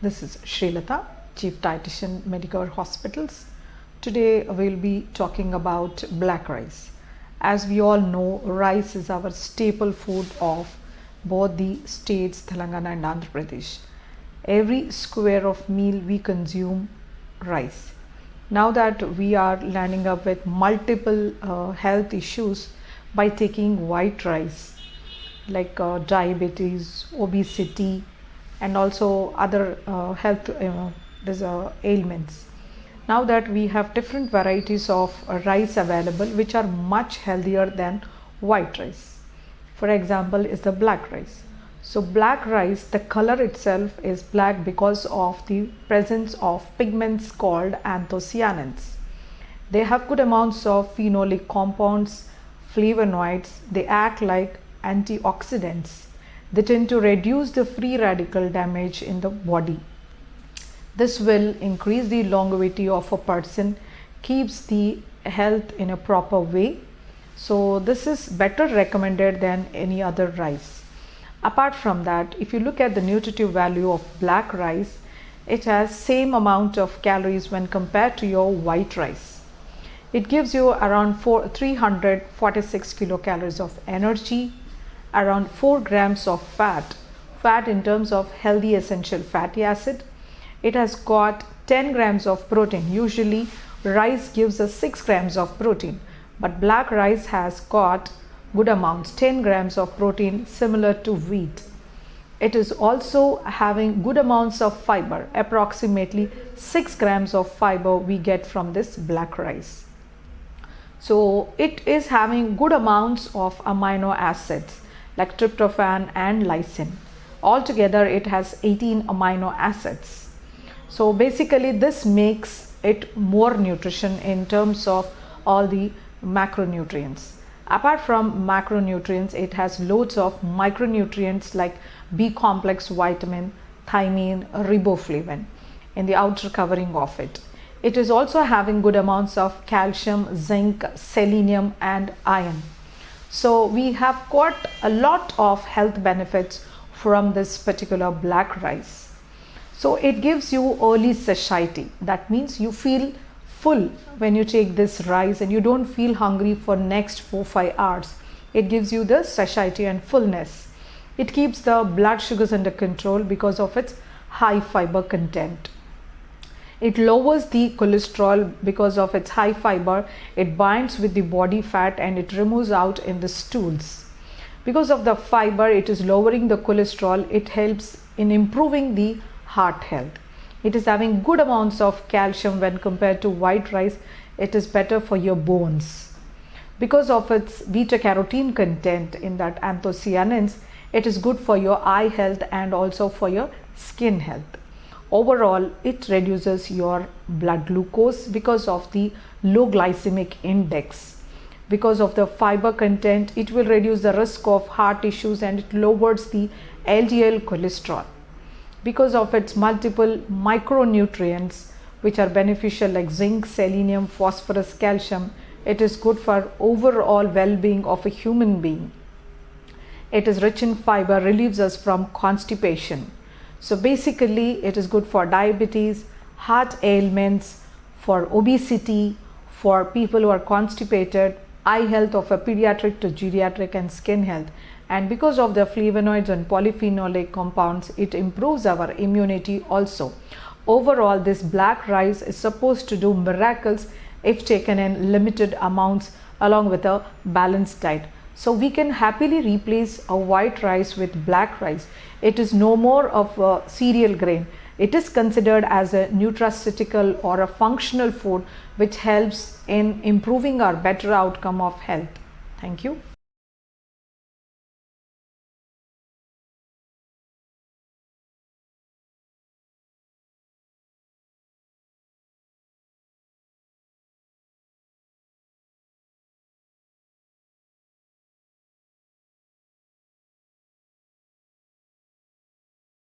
This is Srilatha, Chief Dietitian, Medicover Hospitals. Today we'll be talking about black rice. As we all know, rice is our staple food of both the states Telangana and Andhra Pradesh. Every square of meal we consume rice. Now that we are landing up with multiple health issues by taking white rice like diabetes, obesity, and also other health ailments. Now that we have different varieties of rice available which are much healthier than white rice. For example is the black rice. So black rice, the color itself is black because of the presence of pigments called anthocyanins. They have good amounts of phenolic compounds, flavonoids. They act like antioxidants. They tend to reduce the free radical damage in the body. This will increase the longevity of a person, keeps the health in a proper way. So this is better recommended than any other rice. Apart from that, if you look at the nutritive value of black rice, it has same amount of calories when compared to your white rice. It gives you around 346 kilocalories of energy, around 4 grams of fat in terms of healthy essential fatty acid. It has got 10 grams of protein. Usually rice gives us 6 grams of protein, but black rice has got good amounts, 10 grams of protein, similar to wheat. It is also having good amounts of fiber, approximately 6 grams of fiber we get from this black rice. So it is having good amounts of amino acids like tryptophan and lysine. Altogether it has 18 amino acids. So basically this makes it more nutrition in terms of all the macronutrients. Apart from macronutrients, it has loads of micronutrients like B complex vitamin, thiamine, riboflavin in the outer covering of it. It is also having good amounts of calcium, zinc, selenium and iron. So we have got a lot of health benefits from this particular black rice. So it gives you early satiety. That means you feel full when you take this rice and you don't feel hungry for next 4-5 hours. It gives you the satiety and fullness. It keeps the blood sugars under control because of its high fiber content. It lowers the cholesterol because of its high fiber. It binds with the body fat and it removes out in the stools. Because of the fiber, it is lowering the cholesterol. It helps in improving the heart health. It is having good amounts of calcium when compared to white rice. It is better for your bones. Because of its beta carotene content in that anthocyanins, it is good for your eye health and also for your skin health. Overall, it reduces your blood glucose because of the low glycemic index. Because of the fiber content, it will reduce the risk of heart issues and it lowers the LDL cholesterol. Because of its multiple micronutrients which are beneficial like zinc, selenium, phosphorus, calcium, it is good for overall well-being of a human being. It is rich in fiber, relieves us from constipation. So basically it is good for diabetes, heart ailments, for obesity, for people who are constipated, eye health of a pediatric to geriatric and skin health. And because of the flavonoids and polyphenolic compounds, it improves our immunity also. Overall, this black rice is supposed to do miracles if taken in limited amounts along with a balanced diet. So we can happily replace a white rice with black rice. It is no more of a cereal grain. It is considered as a nutraceutical or a functional food which helps in improving our better outcome of health. Thank you.